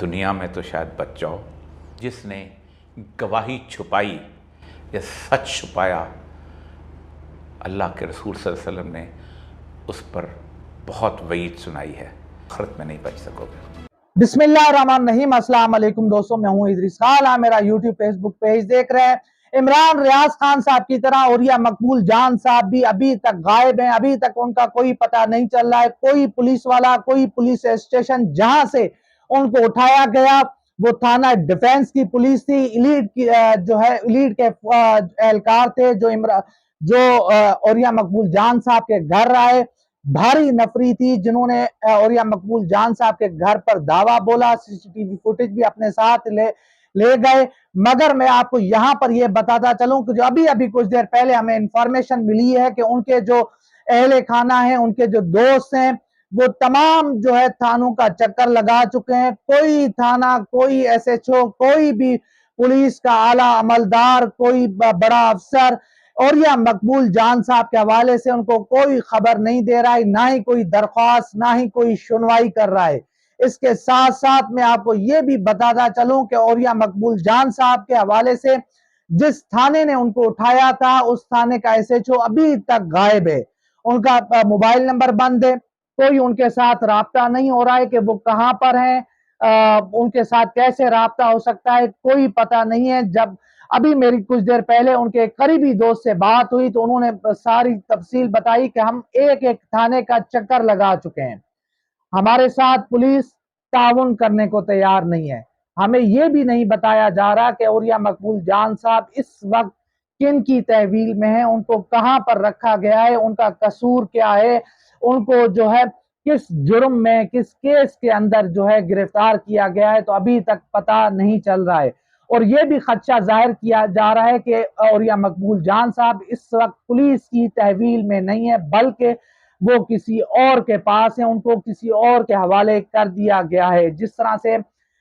दुनिया में तो शायद बच जाओ जिसने गवाही छुपाई या सच छुपाया। अल्लाह के रसूल सल्लल्लाहु अलैहि वसल्लम ने उस पर बहुत वईद सुनाई है, आखिरत में नहीं बच सकोगे। बिस्मिल्लाहिर्रहमानिर्रहीम। अस्सलाम वालेकुम दोस्तों, मैं हूं इदरीस खान। आप मेरा यूट्यूब फेसबुक पेज देख रहे हैं। इमरान रियाज खान साहब की तरह औरिया मकबूल जान साहब भी अभी तक गायब हैं। अभी तक उनका कोई पता नहीं चल रहा है। कोई पुलिस वाला, कोई पुलिस स्टेशन जहां से उनको उठाया गया वो थाना डिफेंस की पुलिस थी, इलीट की जो है इलीट के एहलकार थे जो औरिया मकबूल जान साहब के घर आए। भारी नफरी थी जिन्होंने औरिया मकबूल जान साहब के घर पर दावा बोला। सीसीटीवी फुटेज भी अपने साथ ले गए। मगर मैं आपको यहां पर यह बताता चलूं कि जो अभी अभी कुछ देर पहले हमें इंफॉर्मेशन मिली है कि उनके जो अहले खाना है, उनके जो दोस्त हैं, वो तमाम जो है थानों का चक्कर लगा चुके हैं। कोई थाना, कोई एसएचओ, कोई भी पुलिस का आला अमलदार, कोई बड़ा अफसर औरिया मकबूल जान साहब के हवाले से उनको कोई खबर नहीं दे रहा है, ना ही कोई दरख्वास्त, ना ही कोई सुनवाई कर रहा है। इसके साथ साथ मैं आपको यह भी बताता चलूं कि औरिया मकबूल जान साहब के हवाले से जिस थाने ने उनको उठाया था, उस थाने का एसएचओ अभी तक गायब है। उनका मोबाइल नंबर बंद है, कोई उनके साथ राब्ता नहीं हो रहा है कि वो कहां पर हैं। उनके साथ कैसे राब्ता हो सकता है, कोई पता नहीं है। जब अभी मेरी कुछ देर पहले उनके करीबी दोस्त से बात हुई तो उन्होंने सारी तफसील बताई कि हम एक एक थाने का चक्कर लगा चुके हैं, हमारे साथ पुलिस ताउन करने को तैयार नहीं है। हमें यह भी नहीं बताया जा रहा कि औरिया मकबूल जान साहब इस वक्त किन की तहवील में है, उनको कहां पर रखा गया है, उनका कसूर क्या है, उनको जो है किस जुर्म में, किस केस के अंदर जो है गिरफ्तार किया गया है, तो अभी तक पता नहीं चल रहा है। और यह भी खदशा जाहिर किया जा रहा है कि औरिया मकबूल जान साहब इस वक्त पुलिस की तहवील में नहीं है, बल्कि वो किसी और के पास है, उनको किसी और के हवाले कर दिया गया है, जिस तरह से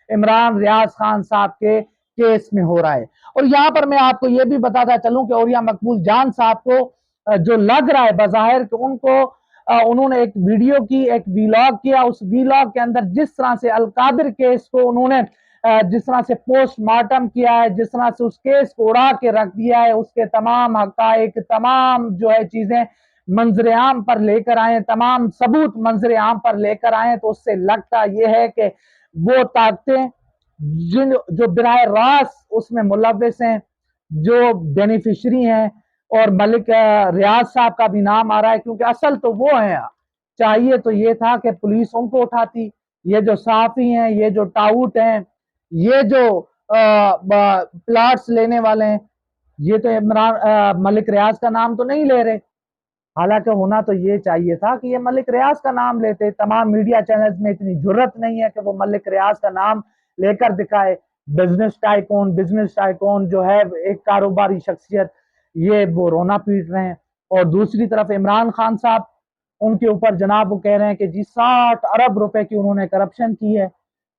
इमरान रियाज खान साहब के केस में हो रहा है। और यहाँ पर मैं आपको ये भी बताता चलूं कि औरिया मकबूल जान साहब को जो लग रहा है बज़ाहिर कि उनको उन्होंने एक वीडियो की, एक वीलॉग किया, उस वीलॉग के अंदर जिस तरह से अलकादिर केस को उन्होंने जिस तरह से पोस्टमार्टम किया है, जिस तरह से उस केस को उड़ा के रख दिया है, उसके तमाम हकाइक, तमाम जो है चीजें मंजर आम पर लेकर आए, तमाम सबूत मंजर आम पर लेकर आए, तो उससे लगता यह है कि वो ताकतें जो बिराह रास्त उसमें मुलव्विस हैं, जो बेनिफिशरी हैं, और मलिक रियाज साहब का भी नाम आ रहा है, क्योंकि असल तो वो है। चाहिए तो ये था कि पुलिस उनको उठाती। ये जो साफी हैं, ये जो टाउट हैं, ये जो प्लाट्स लेने वाले हैं, ये तो इमरान मलिक रियाज का नाम तो नहीं ले रहे। हालांकि होना तो ये चाहिए था कि ये मलिक रियाज का नाम लेते। तमाम मीडिया चैनल्स में इतनी जुर्रत नहीं है कि वो मलिक रियाज का नाम लेकर दिखाए। बिजनेस टाइकून जो है, एक कारोबारी शख्सियत, ये वो रोना पीट रहे हैं। और दूसरी तरफ इमरान खान साहब, उनके ऊपर जनाब वो कह रहे हैं कि जी 60 अरब रुपए की उन्होंने करप्शन की है,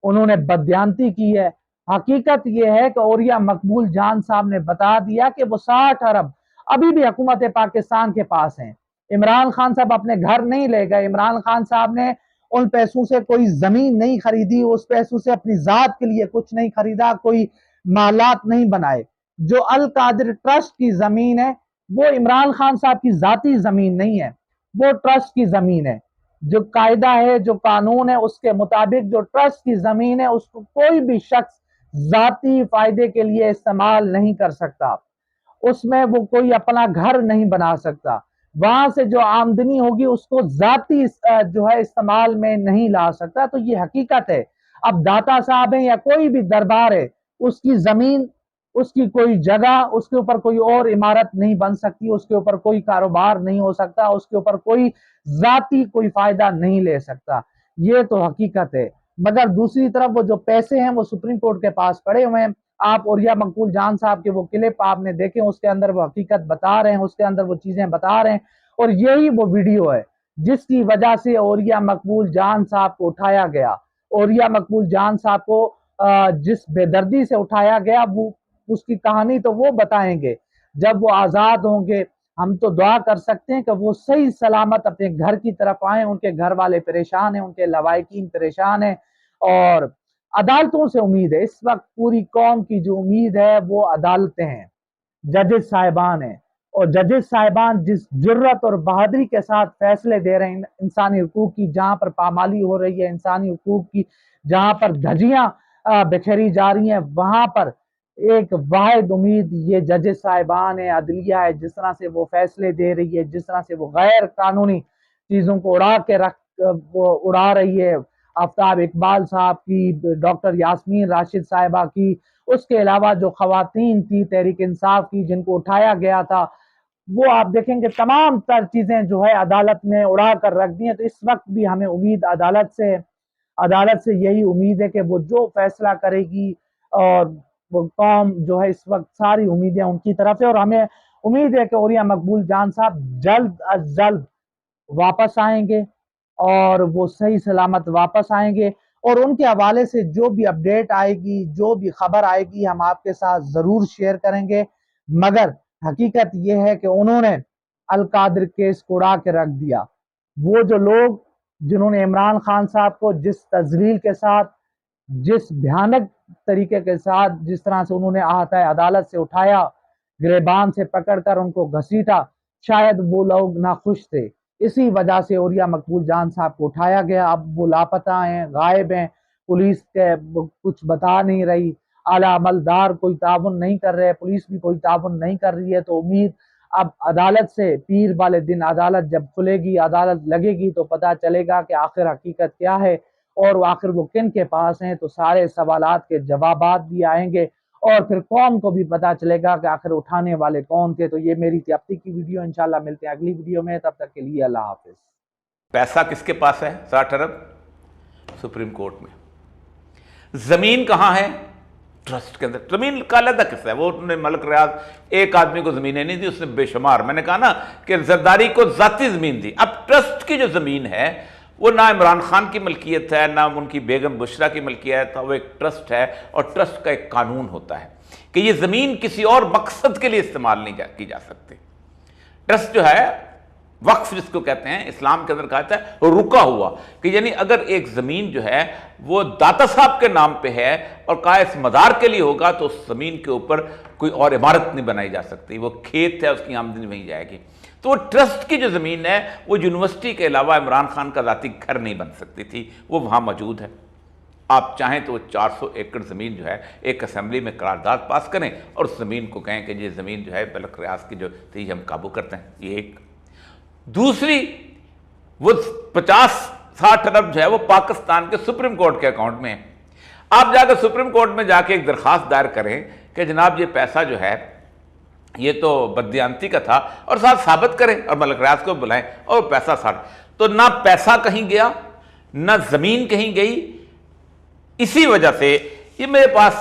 उन्होंने बदयांती की है। हकीकत यह है कि औरिया मकबूल जान साहब ने बता दिया कि वो 60 अरब अभी भी हुकूमत पाकिस्तान के पास हैं। इमरान खान साहब अपने घर नहीं ले गए। इमरान खान साहब ने उन पैसों से कोई जमीन नहीं खरीदी, उस पैसों से अपनी जात के लिए कुछ नहीं खरीदा, कोई मालात नहीं बनाए। जो अल कादिर ट्रस्ट की जमीन है वो इमरान खान साहब की जाती जमीन नहीं है, वो ट्रस्ट की जमीन है। जो कायदा है, जो कानून है, उसके मुताबिक जो ट्रस्ट की जमीन है उसको कोई भी शख्स जाती फायदे के लिए इस्तेमाल नहीं कर सकता। उसमें वो कोई अपना घर नहीं बना सकता। वहां से जो आमदनी होगी उसको जाती जो है इस्तेमाल में नहीं ला सकता। तो ये हकीकत है। अब दाता साहब है या कोई भी दरबार है, उसकी जमीन, उसकी कोई जगह, उसके ऊपर कोई और इमारत नहीं बन सकती, उसके ऊपर कोई कारोबार नहीं हो सकता, उसके ऊपर कोई जाती कोई फायदा नहीं ले सकता। ये तो हकीकत है। मगर दूसरी तरफ वो जो पैसे हैं वो सुप्रीम कोर्ट के पास पड़े हुए हैं। आप औरिया मकबूल जान साहब के वो क्लिप आपने देखे, उसके अंदर वो हकीकत बता रहे हैं, उसके अंदर वो चीजें बता रहे हैं। और यही वो वीडियो है जिसकी वजह से औरिया मकबूल जान साहब को उठाया गया। औरिया मकबूल जान साहब को जिस बेदर्दी से उठाया गया, वो उसकी कहानी तो वो बताएंगे जब वो आजाद होंगे। हम तो दुआ कर सकते हैं कि वो सही सलामत अपने घर की तरफ आए। उनके घर वाले परेशान हैं, उनके लवाकिन परेशान हैं, और عدالتوں سے امید ہے، اس وقت پوری قوم کی جو امید ہے وہ عدالتیں ہیں، ججز صاحبان ہیں، اور ججز صاحبان جس جرت اور بہادری کے ساتھ فیصلے دے رہے ہیں انسانی حقوق کی، جہاں پر پامالی ہو رہی ہے انسانی حقوق کی، جہاں پر دھجیاں بکھیری جا رہی ہیں، وہاں پر ایک واحد امید یہ ججز صاحبان ہے، عدلیہ ہے، جس طرح سے وہ فیصلے دے رہی ہے، جس طرح سے وہ غیر قانونی چیزوں کو اڑا رہی ہے، آفتاب اقبال صاحب کی، ڈاکٹر یاسمین راشد صاحبہ کی، اس کے علاوہ جو خواتین تھی تحریک انصاف کی جن کو اٹھایا گیا تھا، وہ آپ دیکھیں گے تمام تر چیزیں جو ہے عدالت نے اڑا کر رکھ دی ہیں۔ تو اس وقت بھی ہمیں امید عدالت سے یہی امید ہے کہ وہ جو فیصلہ کرے گی، اور وہ قوم جو ہے اس وقت ساری امیدیں ان کی طرف ہے، اور ہمیں امید ہے کہ عوریہ مقبول جان صاحب جلد از جلد واپس آئیں گے، اور وہ صحیح سلامت واپس آئیں گے، اور ان کے حوالے سے جو بھی اپڈیٹ آئے گی، جو بھی خبر آئے گی، ہم آپ کے ساتھ ضرور شیئر کریں گے۔ مگر حقیقت یہ ہے کہ انہوں نے القادر کیس کو اڑا کے رکھ دیا۔ وہ جو لوگ جنہوں نے عمران خان صاحب کو جس تذلیل کے ساتھ، جس بھیانک طریقے کے ساتھ، جس طرح سے انہوں نے احاطہ عدالت سے اٹھایا، گریبان سے پکڑ کر ان کو گھسیٹا، شاید وہ لوگ ناخوش تھے، اسی وجہ سے عوریہ مقبول جان صاحب کو اٹھایا گیا۔ اب وہ لاپتہ ہیں، غائب ہیں، پولیس کے کچھ بتا نہیں رہی، اعلیٰ عملدار کوئی تعاون نہیں کر رہے، پولیس بھی کوئی تعاون نہیں کر رہی ہے۔ تو امید اب عدالت سے، پیر والے دن عدالت جب کھلے گی، عدالت لگے گی، تو پتہ چلے گا کہ آخر حقیقت کیا ہے، اور آخر وہ کن کے پاس ہیں۔ تو سارے سوالات کے جوابات بھی آئیں گے، اور پھر قوم کو بھی پتا چلے گا کہ آخر اٹھانے والے کون تھے۔ تو یہ میری تھی اب تک کی ویڈیو، انشاءاللہ ملتے ہیں اگلی ویڈیو میں، تب تک کے لیے اللہ حافظ۔ پیسہ کس کے پاس ہے؟ 60 ارب سپریم کورٹ میں۔ زمین کہاں ہے؟ ٹرسٹ کے اندر۔ زمین کا علیحدہ قصہ ہے، وہ انہوں نے ملک ریاض ایک آدمی کو زمینیں نہیں دی، اس نے بے شمار، میں نے کہا نا کہ زرداری کو ذاتی زمین دی۔ اب ٹرسٹ کی جو زمین ہے وہ نہ عمران خان کی ملکیت ہے، نہ ان کی بیگم بشرا کی ملکیت ہے، وہ ایک ٹرسٹ ہے، اور ٹرسٹ کا ایک قانون ہوتا ہے کہ یہ زمین کسی اور مقصد کے لیے استعمال نہیں کی جا سکتی۔ ٹرسٹ جو ہے، وقف جس کو کہتے ہیں، اسلام کے اندر کہا جاتا ہے رکا ہوا، کہ یعنی اگر ایک زمین جو ہے وہ داتا صاحب کے نام پہ ہے اور قائس مدار کے لیے ہوگا، تو اس زمین کے اوپر کوئی اور عمارت نہیں بنائی جا سکتی، وہ کھیت ہے، اس کی آمدنی وہیں جائے گی۔ تو وہ ٹرسٹ کی جو زمین ہے وہ یونیورسٹی کے علاوہ عمران خان کا ذاتی گھر نہیں بن سکتی تھی، وہ وہاں موجود ہے۔ آپ چاہیں تو وہ 400 ایکڑ زمین جو ہے ایک اسمبلی میں قرارداد پاس کریں، اور اس زمین کو کہیں کہ یہ زمین جو ہے ملک ریاض کی جو تھی ہم قابو کرتے ہیں۔ یہ ایک۔ دوسری، وہ 50-60 ارب جو ہے وہ پاکستان کے سپریم کورٹ کے اکاؤنٹ میں ہے۔ آپ جا کر سپریم کورٹ میں جا کے ایک درخواست دائر کریں کہ جناب یہ پیسہ جو ہے یہ تو بددیانتی کا تھا، اور ساتھ ثابت کریں، اور ملک ریاض کو بلائیں، اور پیسہ تو نہ پیسہ کہیں گیا، نہ زمین کہیں گئی۔ اسی وجہ سے یہ میرے پاس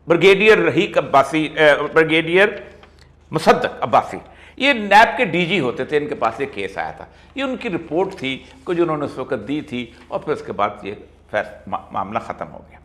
بریگیڈیئر رحیق عباسی، بریگیڈیئر مصدق عباسی، یہ نیب کے ڈی جی ہوتے تھے، ان کے پاس یہ کیس آیا تھا، یہ ان کی رپورٹ تھی کہ جو انہوں نے اس وقت دی تھی، اور پھر اس کے بعد یہ معاملہ ختم ہو گیا۔